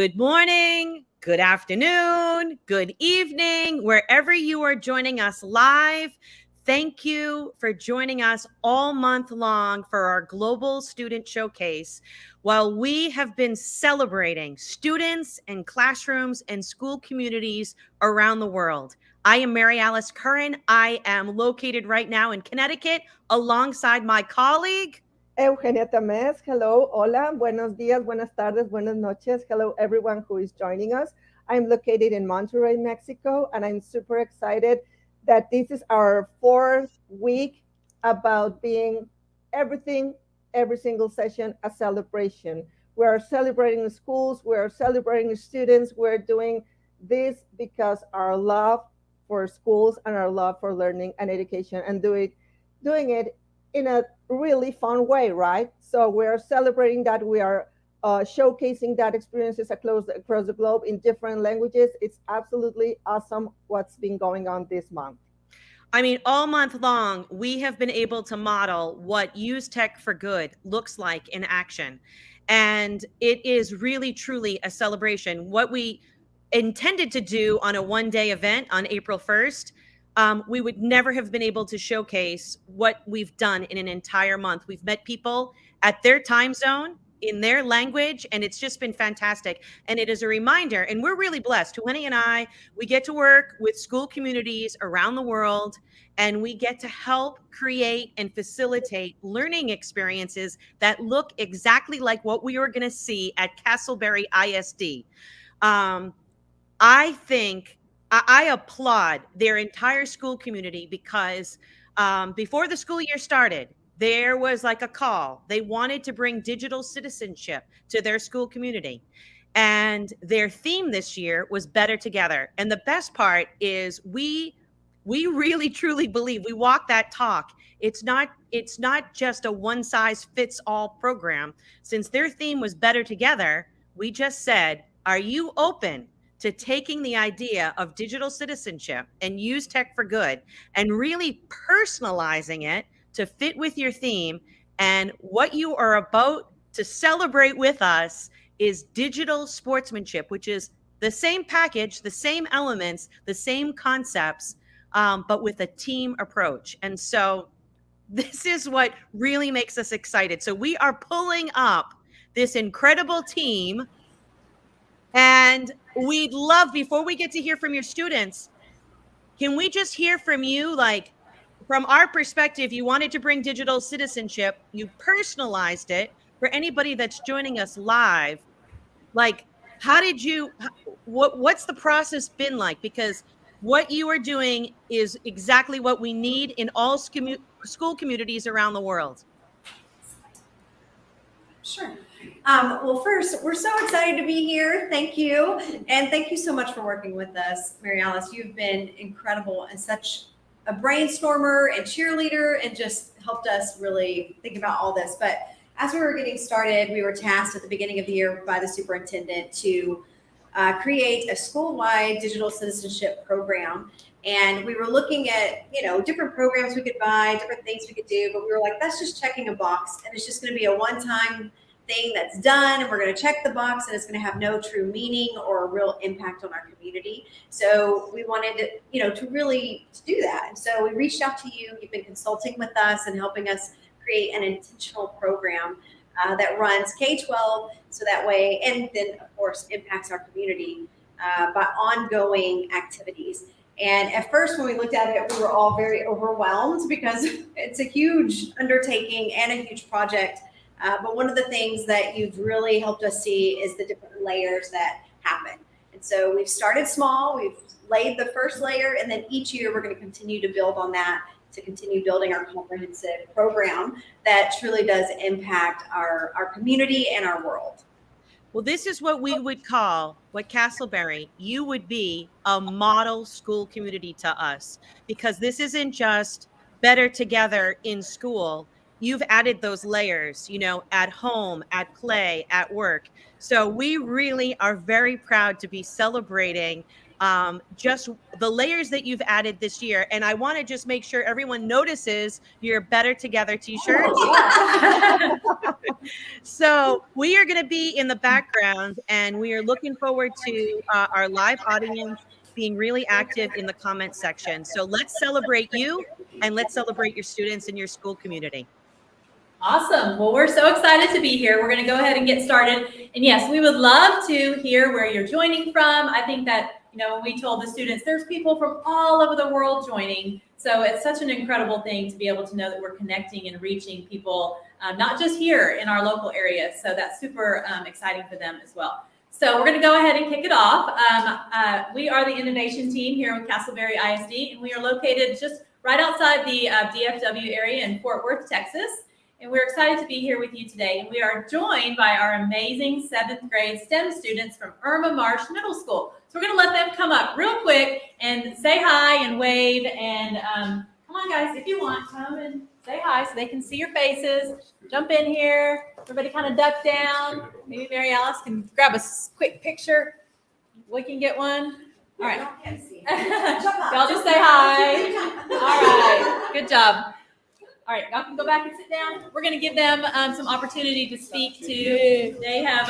Good morning, good afternoon, good evening, wherever you are joining us live. Thank you for joining us all month long for our Global Student Showcase. While we have been celebrating students and classrooms and school communities around the world. I am Mary Alice Curran. I am located right now in Connecticut alongside my colleague, Eugenia Tamés, hello, hola, buenos días, buenas tardes, buenas noches. Hello, everyone who is joining us. I'm located in Monterrey, Mexico, and I'm super excited that this is our fourth week about being everything, every single session, a celebration. We are celebrating schools, we are celebrating students, we're doing this because our love for schools and our love for learning and education and doing it in a really fun way, right? So we're celebrating that. We are showcasing that experiences across the globe in different languages. It's absolutely awesome what's been going on this month. I mean, all month long, we have been able to model what Use Tech for Good looks like in action. And it is really, truly a celebration. What we intended to do on a one-day event on April 1st, we would never have been able to showcase what we've done in an entire month. We've met people at their time zone, in their language, and it's just been fantastic. And it is a reminder, and we're really blessed. Tueni and I, we get to work with school communities around the world, and we get to help create and facilitate learning experiences that look exactly like what we were going to see at Castleberry ISD. Um, I think I applaud their entire school community because before the school year started, there was like a call. They wanted to bring digital citizenship to their school community. And their theme this year was Better Together. And the best part is we really truly believe we walk that talk. It's not just a one size fits all program. Since their theme was Better Together, we just said, are you open to taking the idea of digital citizenship and Use Tech for Good and really personalizing it to fit with your theme? And what you are about to celebrate with us is digital sportsmanship, which is the same package, the same elements, the same concepts, but with a team approach. And so this is what really makes us excited. So we are pulling up this incredible team, and we'd love, before we get to hear from your students, can we just hear from you? Like, from our perspective, you wanted to bring digital citizenship, you personalized it for anybody that's joining us live. Like, how did you, what's the process been like? Because what you are doing is exactly what we need in all school communities around the world. Sure. Well, first, we're so excited to be here. Thank you. And thank you so much for working with us, Mary Alice. You've been incredible and such a brainstormer and cheerleader and just helped us really think about all this. But as we were getting started, we were tasked at the beginning of the year by the superintendent to create a school-wide digital citizenship program. And we were looking at, different programs we could buy, different things we could do, but we were like, that's just checking a box. And it's just going to be a one-time thing that's done. And we're going to check the box and it's going to have no true meaning or real impact on our community. So we wanted to really do that. And so we reached out to you. You've been consulting with us and helping us create an intentional program that runs K-12, so that way, and then of course impacts our community by ongoing activities. And at first, when we looked at it, we were all very overwhelmed because it's a huge undertaking and a huge project. But one of the things that you've really helped us see is the different layers that happen. And so we've started small, we've laid the first layer, and then each year we're going to continue to build on that to continue building our comprehensive program that truly does impact our community and our world. Well, this is what we would call, what Castleberry, you would be a model school community to us, because this isn't just better together in school. You've added those layers, at home, at play, at work. So we really are very proud to be celebrating just the layers that you've added this year. And I want to just make sure everyone notices your Better Together t-shirt. So we are going to be in the background, and we are looking forward to our live audience being really active in the comment section. So let's celebrate you, and let's celebrate your students and your school community. Awesome. Well, we're so excited to be here. We're going to go ahead and get started. And yes, we would love to hear where you're joining from. I think that, when we told the students, there's people from all over the world joining. So it's such an incredible thing to be able to know that we're connecting and reaching people, not just here in our local area. So that's super exciting for them as well. So we're going to go ahead and kick it off. We are the innovation team here with Castleberry ISD, and we are located just right outside the DFW area in Fort Worth, Texas. And we're excited to be here with you today. And we are joined by our amazing 7th grade STEM students from Irma Marsh Middle School. So we're going to let them come up real quick and say hi and wave. And come on, guys, if you want, come and say hi so they can see your faces. Jump in here. Everybody kind of duck down. Maybe Mary Alice can grab a quick picture. We can get one. All right. Y'all just say hi. All right. Good job. All right, y'all can go back and sit down. We're going to give them some opportunity to speak to. They have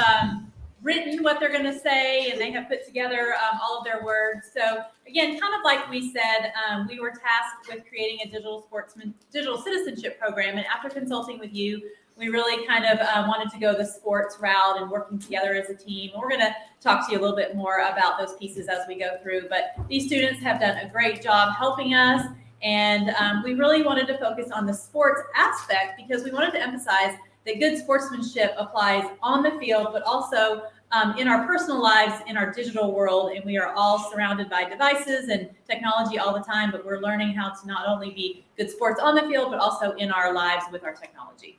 written what they're going to say, and they have put together all of their words. So again, kind of like we said, we were tasked with creating a digital citizenship program. And after consulting with you, we really kind of wanted to go the sports route and working together as a team. We're going to talk to you a little bit more about those pieces as we go through. But these students have done a great job helping us. And we really wanted to focus on the sports aspect because we wanted to emphasize that good sportsmanship applies on the field, but also in our personal lives, in our digital world. And we are all surrounded by devices and technology all the time, but we're learning how to not only be good sports on the field, but also in our lives with our technology.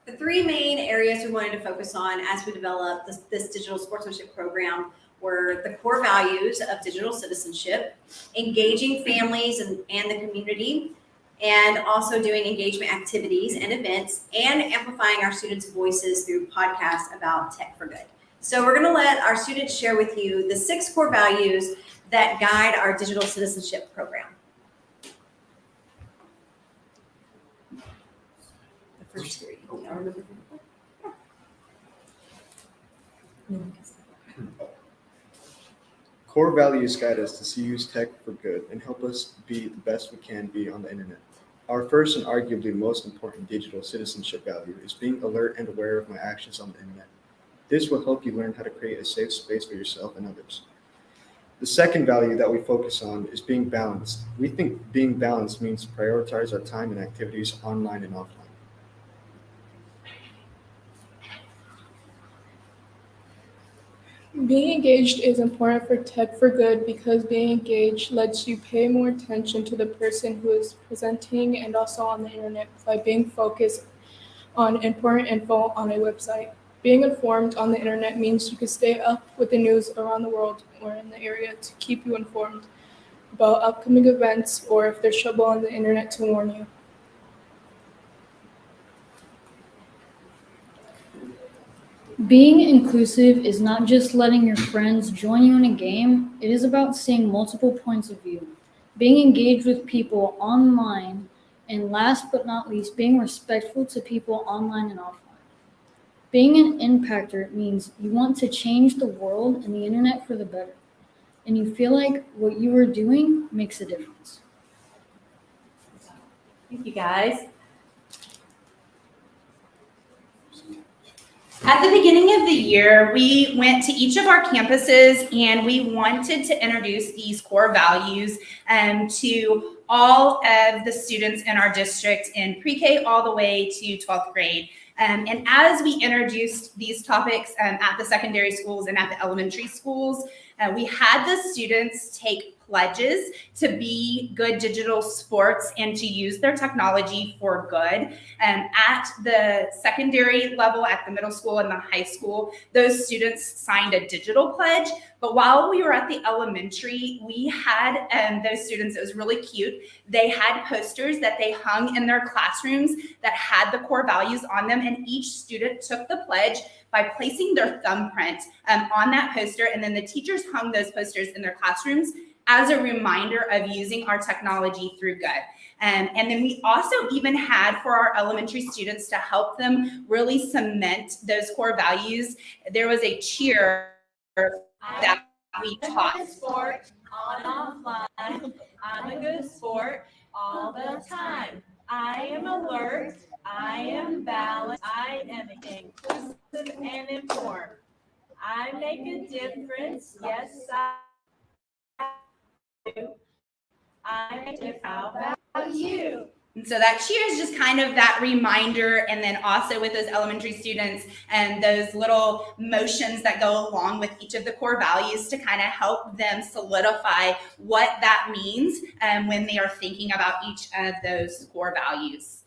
The 3 main areas we wanted to focus on as we developed this digital sportsmanship program were the core values of digital citizenship, engaging families and the community, and also doing engagement activities and events, and amplifying our students' voices through podcasts about tech for good. So we're going to let our students share with you the 6 core values that guide our digital citizenship program. The first 3. Core values guide us to use tech for good and help us be the best we can be on the internet. Our first and arguably most important digital citizenship value is being alert and aware of my actions on the internet. This will help you learn how to create a safe space for yourself and others. The second value that we focus on is being balanced. We think being balanced means to prioritize our time and activities online and offline. Being engaged is important for Tech for Good because being engaged lets you pay more attention to the person who is presenting and also on the internet by being focused on important info on a website. Being informed on the internet means you can stay up with the news around the world or in the area to keep you informed about upcoming events or if there's trouble on the internet to warn you. Being inclusive is not just letting your friends join you in a game, it is about seeing multiple points of view, being engaged with people online, and last but not least, being respectful to people online and offline. Being an impactor means you want to change the world and the internet for the better, and you feel like what you are doing makes a difference. Thank you, guys. At the beginning of the year, we went to each of our campuses and we wanted to introduce these core values to all of the students in our district in pre-K all the way to 12th grade. And as we introduced these topics at the secondary schools and at the elementary schools, we had the students take pledges to be good digital sports and to use their technology for good. At the secondary level, at the middle school and the high school, those students signed a digital pledge. But while we were at the elementary, we had those students, it was really cute. They had posters that they hung in their classrooms that had the core values on them, and each student took the pledge by placing their thumbprint on that poster, and then the teachers hung those posters in their classrooms as a reminder of using our technology through good. And then we also even had, for our elementary students, to help them really cement those core values, there was a cheer that we taught. Sport on offline. I'm a good sport all the time. I am alert. I am balanced. I am inclusive and informed. I make a difference. Yes, I do. I make a difference. How about you? And so that cheer is just kind of that reminder, and then also with those elementary students and those little motions that go along with each of the core values to kind of help them solidify what that means when they are thinking about each of those core values.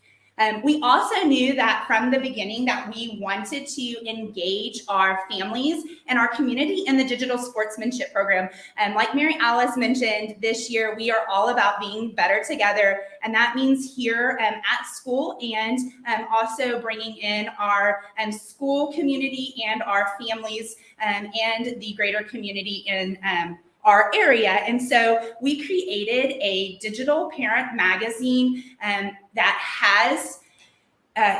We also knew that from the beginning that we wanted to engage our families and our community in the digital sportsmanship program. And like Mary Alice mentioned, this year we are all about being better together. And that means here at school, and also bringing in our school community and our families and the greater community in our area. And so we created a digital parent magazine that has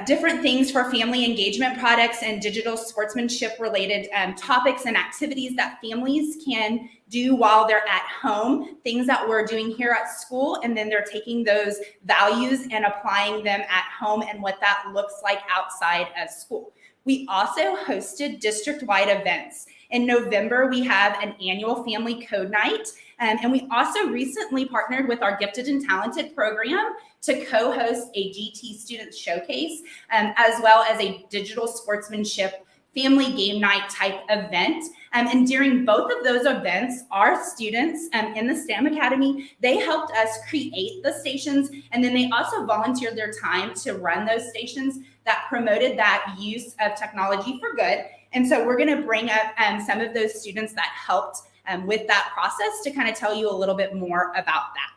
different things for family engagement products and digital sportsmanship related topics and activities that families can do while they're at home, things that we're doing here at school, and then they're taking those values and applying them at home and what that looks like outside of school. We also hosted district-wide events. In November, we have an annual family code night. And we also recently partnered with our Gifted and Talented program to co-host a GT Student Showcase, as well as a digital sportsmanship family game night type event. And during both of those events, our students in the STEM Academy, they helped us create the stations, and then they also volunteered their time to run those stations that promoted that use of technology for good. And so we're going to bring up some of those students that helped with that process to kind of tell you a little bit more about that.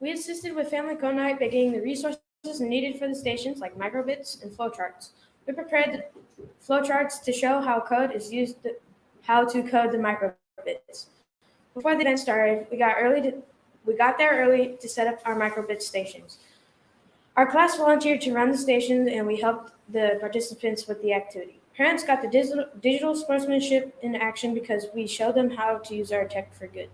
We assisted with Family Code Night by getting the resources needed for the stations like microbits and flowcharts. We prepared the flowcharts to show how code is used, how to code the microbits. Before the event started, we got there early to set up our microbit stations. Our class volunteered to run the stations, and we helped the participants with the activity. Parents got the digital sportsmanship in action because we showed them how to use our tech for good.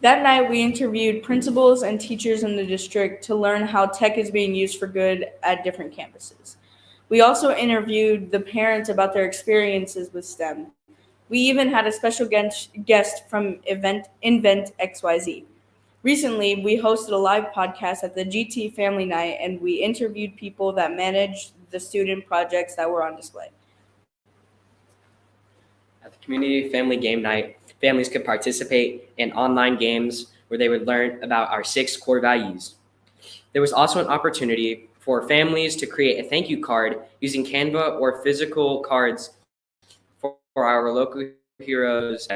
That night, we interviewed principals and teachers in the district to learn how tech is being used for good at different campuses. We also interviewed the parents about their experiences with STEM. We even had a special guest from Invent XYZ. Recently, we hosted a live podcast at the GT Family Night, and we interviewed people that managed the student projects that were on display. At the Community Family Game Night, families could participate in online games where they would learn about our 6 core values. There was also an opportunity for families to create a thank you card using Canva or physical cards for our local heroes.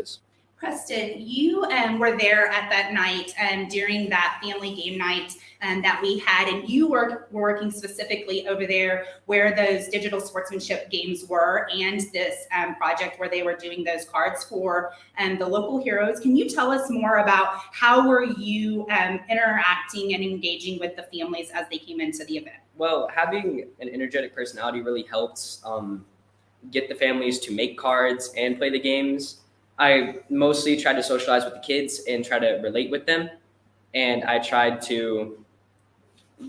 Preston, you were there at that night during that family game night that we had, and you were working specifically over there where those digital sportsmanship games were, and this project where they were doing those cards for the local heroes. Can you tell us more about how were you interacting and engaging with the families as they came into the event? Well, having an energetic personality really helps get the families to make cards and play the games. I mostly tried to socialize with the kids and try to relate with them. And I tried to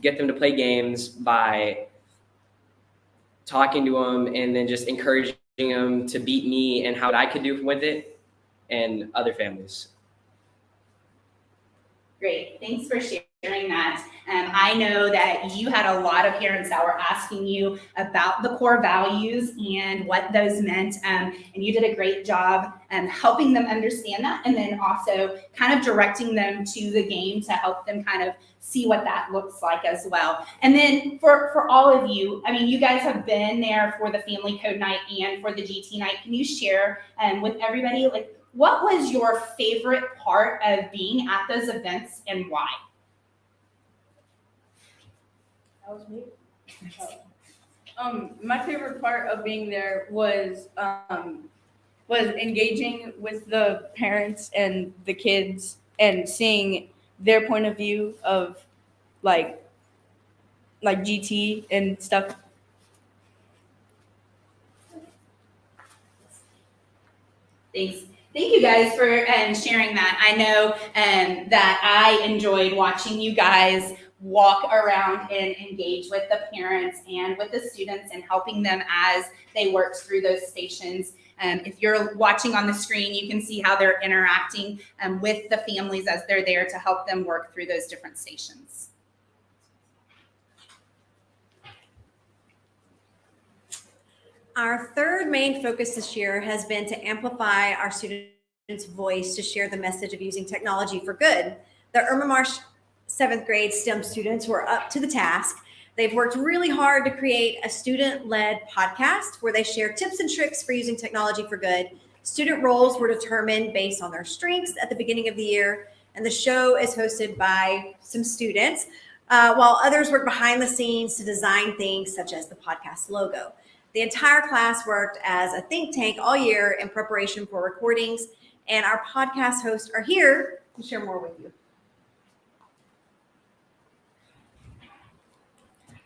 get them to play games by talking to them and then just encouraging them to beat me and how I could do with it and other families. Great. Thanks for sharing that. I know that you had a lot of parents that were asking you about the core values and what those meant. And you did a great job helping them understand that, and then also kind of directing them to the game to help them kind of see what that looks like as well. And then for all of you, I mean, you guys have been there for the Family Code Night and for the GT Night. Can you share with everybody, like, what was your favorite part of being at those events and why? That was me. My favorite part of being there was engaging with the parents and the kids and seeing their point of view of like GT and stuff. Thanks. Thank you guys for sharing that. I know that I enjoyed watching you guys walk around and engage with the parents and with the students and helping them as they worked through those stations. If you're watching on the screen, you can see how they're interacting with the families as they're there to help them work through those different stations. Our third main focus this year has been to amplify our students' voice to share the message of using technology for good. The Irma Marsh 7th grade STEM students were up to the task. They've worked really hard to create a student-led podcast where they share tips and tricks for using technology for good. Student roles were determined based on their strengths at the beginning of the year, and the show is hosted by some students, while others work behind the scenes to design things such as the podcast logo. The entire class worked as a think tank all year in preparation for recordings, and our podcast hosts are here to share more with you.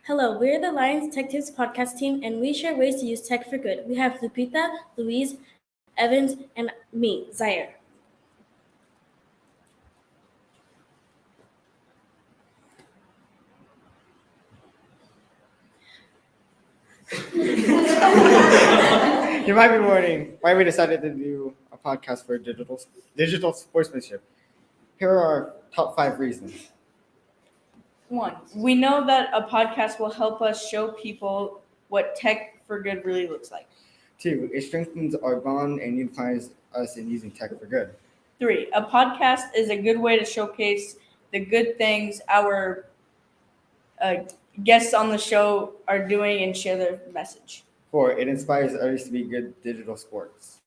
Hello, we're the Lions Tech Tips podcast team, and we share ways to use tech for good. We have Lupita, Louise, Evans, and me, Zaire. You might be wondering why we decided to do a podcast for digital sportsmanship. Here are our top 5 reasons. 1, we know that a podcast will help us show people what tech for good really looks like. 2, it strengthens our bond and unifies us in using tech for good. 3, a podcast is a good way to showcase the good things our guests on the show are doing and share their message. 4, it inspires others to be good digital sports.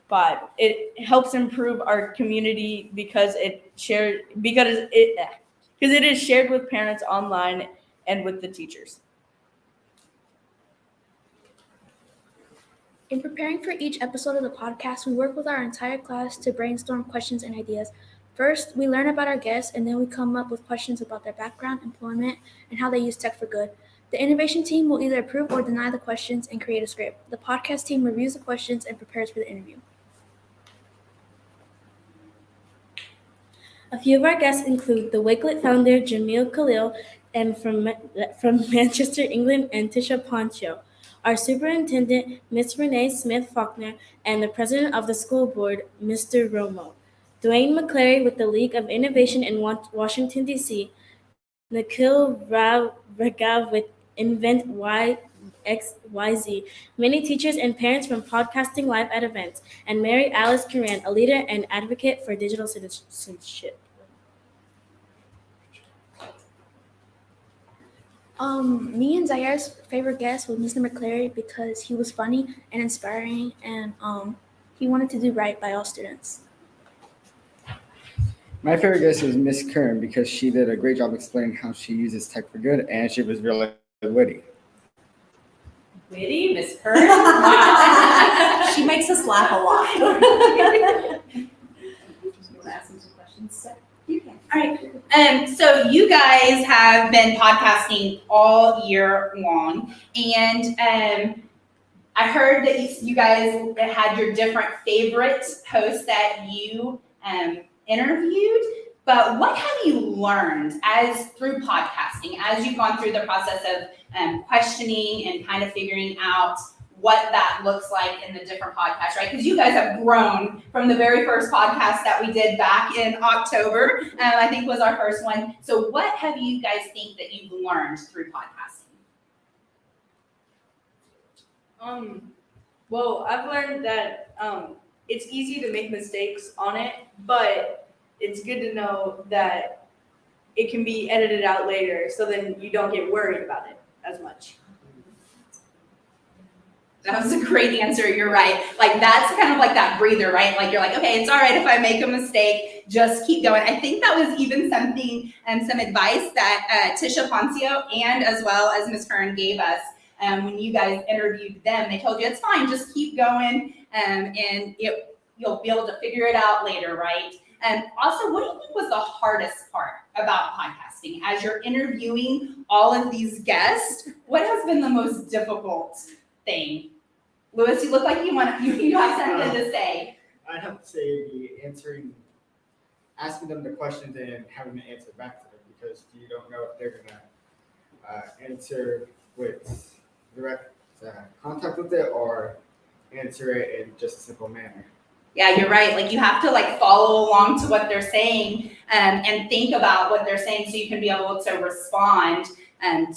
5, it helps improve our community because it is shared with parents online and with the teachers. In preparing for each episode of the podcast, we work with our entire class to brainstorm questions and ideas. First, we learn about our guests, and then we come up with questions about their background, employment, and how they use tech for good. The innovation team will either approve or deny the questions and create a script. The podcast team reviews the questions and prepares for the interview. A few of our guests include the Wakelet founder, Jamil Khalil, and from Manchester, England, and Tisha Poncho, our superintendent, Ms. Renee Smith-Faulkner, and the president of the school board, Mr. Romo. Dwayne McClary with the League of Innovation in Washington, D.C., Nikhil Ragav with Invent YXYZ, many teachers and parents from Podcasting Live at Events, and Mary Alice Curran, a leader and advocate for digital citizenship. Me and Zaire's favorite guest was Mr. McClary because he was funny and inspiring, and he wanted to do right by all students. My favorite guest was Miss Kern because she did a great job explaining how she uses tech for good, and she was really witty. Witty, Miss Kern? Wow. She makes us laugh a lot. You want to ask some questions? You can. All right. So you guys have been podcasting all year long, and I heard that you guys had your different favorite hosts that you interviewed. But what have you learned through podcasting as you've gone through the process of questioning and kind of figuring out what that looks like in the different podcasts, right? Because you guys have grown from the very first podcast that we did back in October, I think was our first one. So what have you guys think that you've learned through podcasting? Well, I've learned that it's easy to make mistakes on it, but it's good to know that it can be edited out later, so then you don't get worried about it as much. That was a great answer. You're right. Like that's kind of like that breather, right? Like you're like, okay, it's all right if I make a mistake, just keep going. I think that was even something and some advice that Tisha Poncio and as well as Ms. Kern gave us when you guys interviewed them. They told you it's fine, just keep going, and you'll be able to figure it out later, right? And also, what do you think was the hardest part about podcasting? As you're interviewing all of these guests, what has been the most difficult thing? Lewis, you look like you have something to say. I'd have to say asking them the questions and having to answer back to them, because you don't know if they're gonna answer with direct contact with it or answer it in just a simple manner. Yeah, you're right. Like you have to like follow along to what they're saying and think about what they're saying so you can be able to respond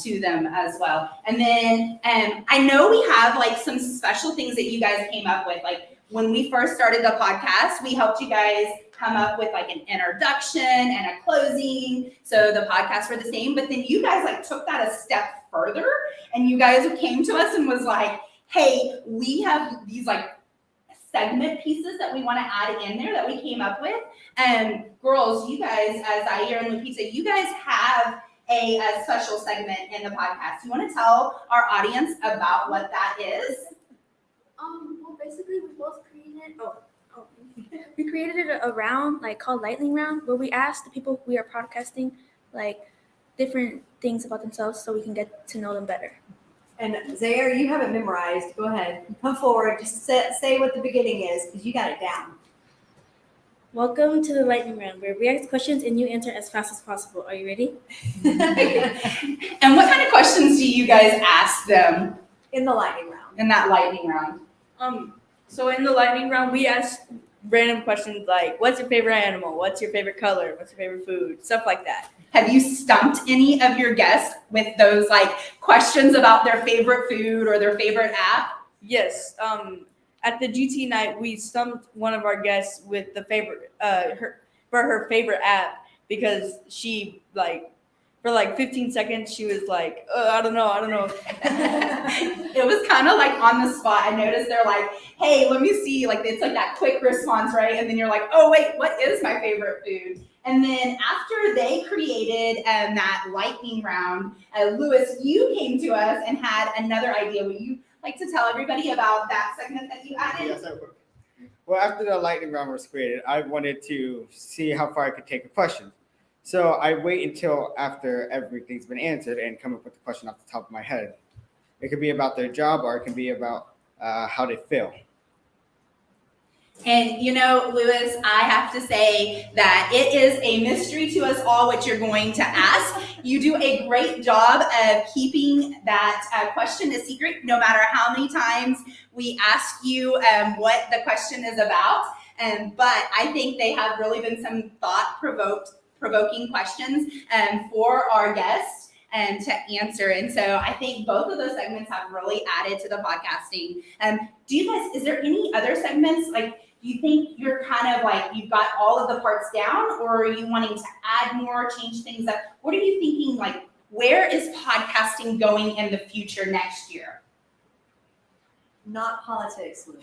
to them as well. And then I know we have like some special things that you guys came up with. Like when we first started the podcast, we helped you guys come up with like an introduction and a closing. So the podcasts were the same, but then you guys like took that a step further and you guys came to us and was like, hey, we have these like segment pieces that we want to add in there that we came up with. And girls, you guys, as Zaire and Lupita, you guys have a special segment in the podcast. You want to tell our audience about what that is? Well, basically, we both created. We created a round like called Lightning Round, where we asked the people we are podcasting like different things about themselves, so we can get to know them better. And Zaire, you have it memorized. Go ahead, come forward. Just say what the beginning is, because you got it down. Welcome to the Lightning Round, where we ask questions and you answer as fast as possible. Are you ready? And what kind of questions do you guys ask them In the lightning round. in that lightning round? So in the lightning round, we ask random questions like, what's your favorite animal? What's your favorite color? What's your favorite food? Stuff like that. Have you stumped any of your guests with those like questions about their favorite food or their favorite app? Yes. At the GT night, we stumped one of our guests with the favorite her favorite app, because she like for like 15 seconds she was like, I don't know. It was kind of like on the spot. I noticed they're like, hey, let me see. Like it's like that quick response, right? And then you're like, oh wait, what is my favorite food? And then after they created that lightning round, Lewis, you came to us and had another idea. Would you like to tell everybody about that segment that you added? Yes, I would. Well, after the lightning round was created, I wanted to see how far I could take a question. So I wait until after everything's been answered and come up with the question off the top of my head. It could be about their job, or it can be about how they feel. And you know, Lewis, I have to say that it is a mystery to us all what you're going to ask. You do a great job of keeping that question a secret, no matter how many times we ask you what the question is about. But I think they have really been some thought-provoking questions for our guests to answer. And so I think both of those segments have really added to the podcasting. Do you guys, is there any other segments, like, do you think you're kind of like, you've got all of the parts down, or are you wanting to add more, change things up? What are you thinking, like, where is podcasting going in the future next year? Not politics, Lou.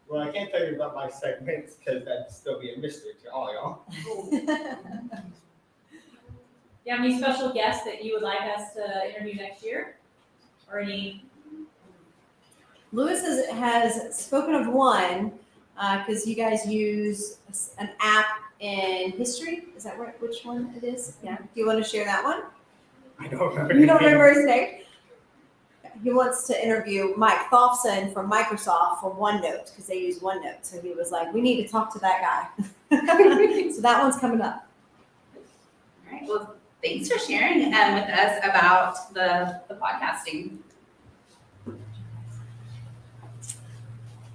Well, I can't tell you about my segments because that'd still be a mystery to all y'all. Do you have any special guests that you would like us to interview next year? Or any? Lewis has spoken of one, because you guys use an app in history. Is that which one it is? Yeah. Do you want to share that one? I don't remember. You don't remember his name? He wants to interview Mike Thompson from Microsoft for OneNote, because they use OneNote. So he was like, we need to talk to that guy. So that one's coming up. All right. Well, thanks for sharing with us about the podcasting.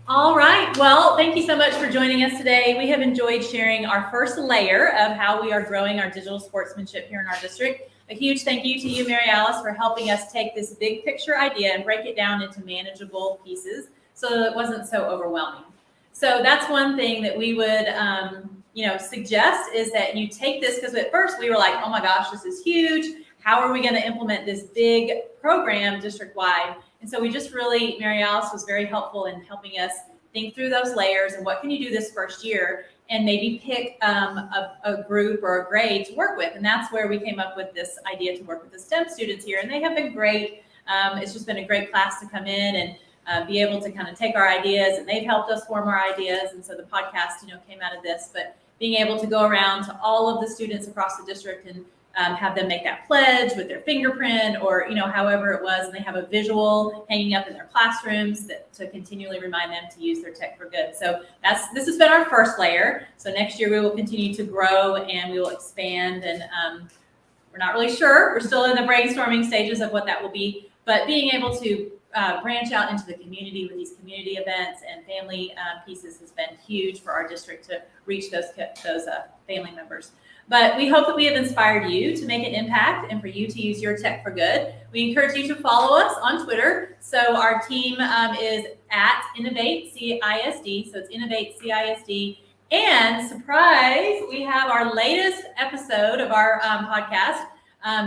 All right. Well, thank you so much for joining us today. We have enjoyed sharing our first layer of how we are growing our digital sportsmanship here in our district. A huge thank you to you, Mary Alice, for helping us take this big picture idea and break it down into manageable pieces so that it wasn't so overwhelming. So that's one thing that we would, suggest is that you take this, because at first we were like, oh my gosh, this is huge. How are we going to implement this big program district-wide? And so we just really, Mary Alice was very helpful in helping us think through those layers and what can you do this first year, and maybe pick a group or a grade to work with. And that's where we came up with this idea to work with the STEM students here. And they have been great. It's just been a great class to come in and be able to kind of take our ideas, and they've helped us form our ideas. And so the podcast, came out of this, but being able to go around to all of the students across the district and have them make that pledge with their fingerprint or, however it was. And they have a visual hanging up in their classrooms to continually remind them to use their tech for good. So this has been our first layer. So next year we will continue to grow and we will expand, and we're not really sure. We're still in the brainstorming stages of what that will be, but being able to branch out into the community with these community events and family pieces has been huge for our district to reach those family members. But we hope that we have inspired you to make an impact and for you to use your tech for good. We encourage you to follow us on Twitter. So our team is at InnovateCISD. So it's InnovateCISD. And surprise, we have our latest episode of our podcast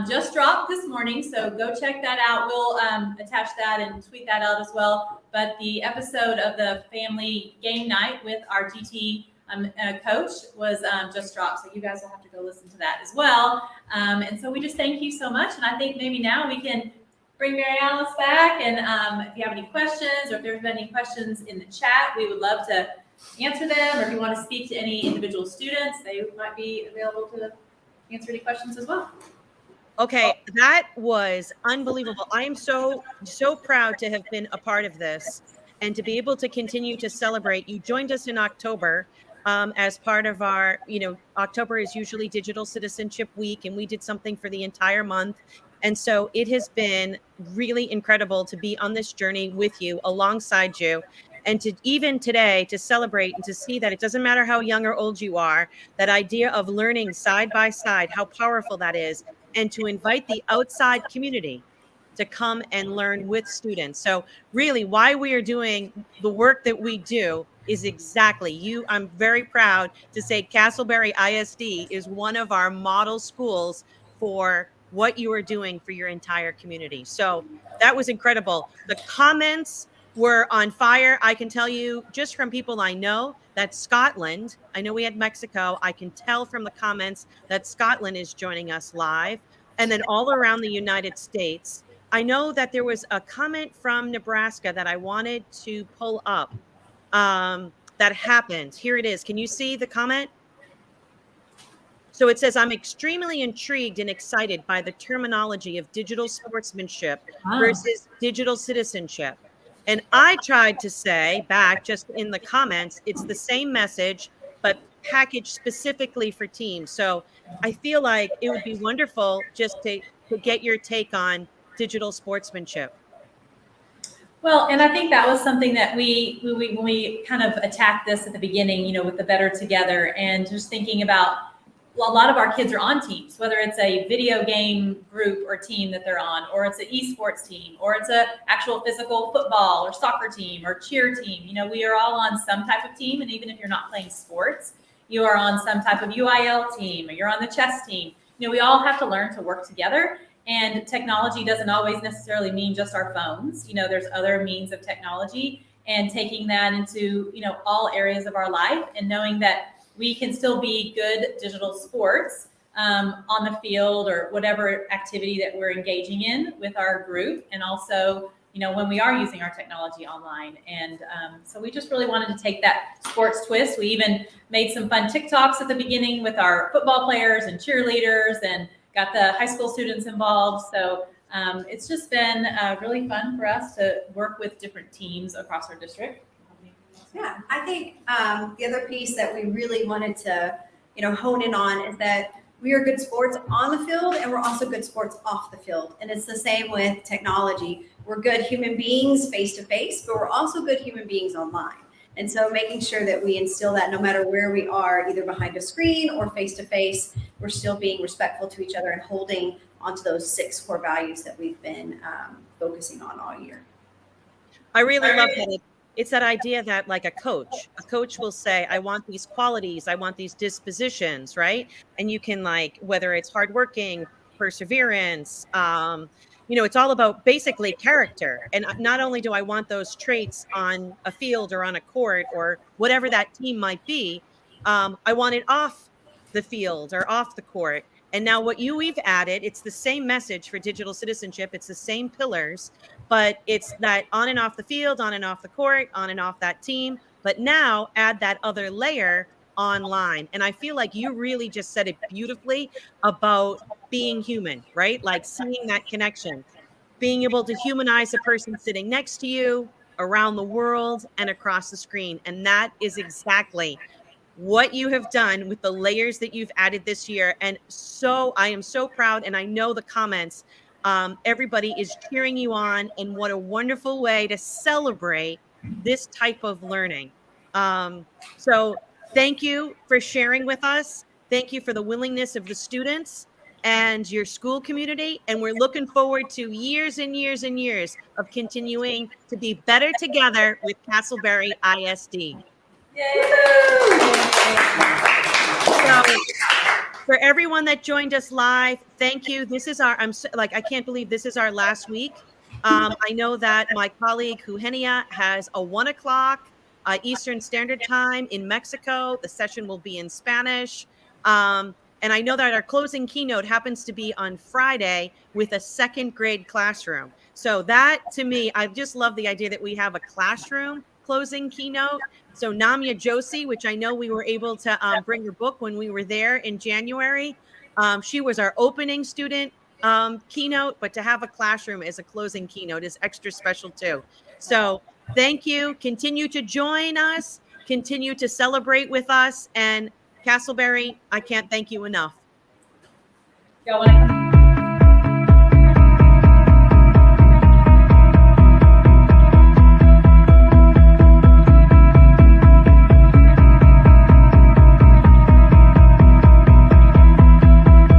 just dropped this morning. So go check that out. We'll attach that and tweet that out as well. But the episode of the family game night with our GT coach was just dropped, so you guys will have to go listen to that as well. And so we just thank you so much, and I think maybe now we can bring Mary Alice back, and if you have any questions or if there's been any questions in the chat, we would love to answer them, or if you want to speak to any individual students, they might be available to answer any questions as well. Okay, that was unbelievable. I am so proud to have been a part of this and to be able to continue to celebrate. You joined us in October. As part of our, October is usually Digital Citizenship Week, and we did something for the entire month. And so it has been really incredible to be on this journey with you, alongside you, and to even today to celebrate and to see that it doesn't matter how young or old you are, that idea of learning side by side, how powerful that is, and to invite the outside community to come and learn with students. So really why we are doing the work that we do is exactly you. I'm very proud to say Castleberry ISD is one of our model schools for what you are doing for your entire community. So that was incredible. The comments were on fire. I can tell you just from people I know that Scotland, I know we had Mexico. I can tell from the comments that Scotland is joining us live, and then all around the United States. I know that there was a comment from Nebraska that I wanted to pull up. That happened. Here it is. Can you see the comment? So it says, I'm extremely intrigued and excited by the terminology of digital sportsmanship versus digital citizenship. And I tried to say back just in the comments, it's the same message, but packaged specifically for teams. So I feel like it would be wonderful just to get your take on digital sportsmanship. Well, and I think that was something that when we kind of attacked this at the beginning, with the Better Together, and just thinking about a lot of our kids are on teams, whether it's a video game group or team that they're on, or it's an esports team, or it's a actual physical football or soccer team or cheer team. We are all on some type of team, and even if you're not playing sports, you are on some type of UIL team, or you're on the chess team. We all have to learn to work together. And technology doesn't always necessarily mean just our phones. There's other means of technology, and taking that into, all areas of our life, and knowing that we can still be good digital sports on the field or whatever activity that we're engaging in with our group. And also, when we are using our technology online. And so we just really wanted to take that sports twist. We even made some fun TikToks at the beginning with our football players and cheerleaders, and got the high school students involved. So it's just been really fun for us to work with different teams across our district. Yeah, I think the other piece that we really wanted to, hone in on is that We are good sports on the field, and we're also good sports off the field. And it's the same with technology. We're good human beings face to face, but we're also good human beings online. And so making sure that we instill that no matter where we are, either behind a screen or face to face, we're still being respectful to each other and holding onto those 6 core values that we've been focusing on all year. I really love that. It's that idea that, like, a coach will say, I want these qualities, I want these dispositions, right? And you can, like, whether it's hardworking, perseverance, it's all about basically character. And not only do I want those traits on a field or on a court or whatever that team might be, I want it off the field or off the court. And now what we've added, it's the same message for digital citizenship. It's the same pillars, but it's that on and off the field, on and off the court, on and off that team. But now add that other layer online. And I feel like you really just said it beautifully about being human, right? Like seeing that connection, being able to humanize the person sitting next to you, around the world, and across the screen. And that is exactly what you have done with the layers that you've added this year. And so I am so proud. And I know the comments, everybody is cheering you on. And what a wonderful way to celebrate this type of learning. So thank you for sharing with us. Thank you for the willingness of the students and your school community. And we're looking forward to years and years and years of continuing to be better together with Castleberry ISD. So for everyone that joined us live, thank you. This is our, I can't believe this is our last week. I know that my colleague Eugenia has a 1 o'clock Eastern Standard Time in Mexico. The session will be in Spanish. And I know that our closing keynote happens to be on Friday with a 2nd grade classroom. So that, to me, I just love the idea that we have a classroom closing keynote. So Namia Joshi, which I know we were able to bring her book when we were there in January. She was our opening student keynote, but to have a classroom as a closing keynote is extra special too. So thank you. Continue to join us. Continue to celebrate with us. And Castleberry, I can't thank you enough. Y'all want to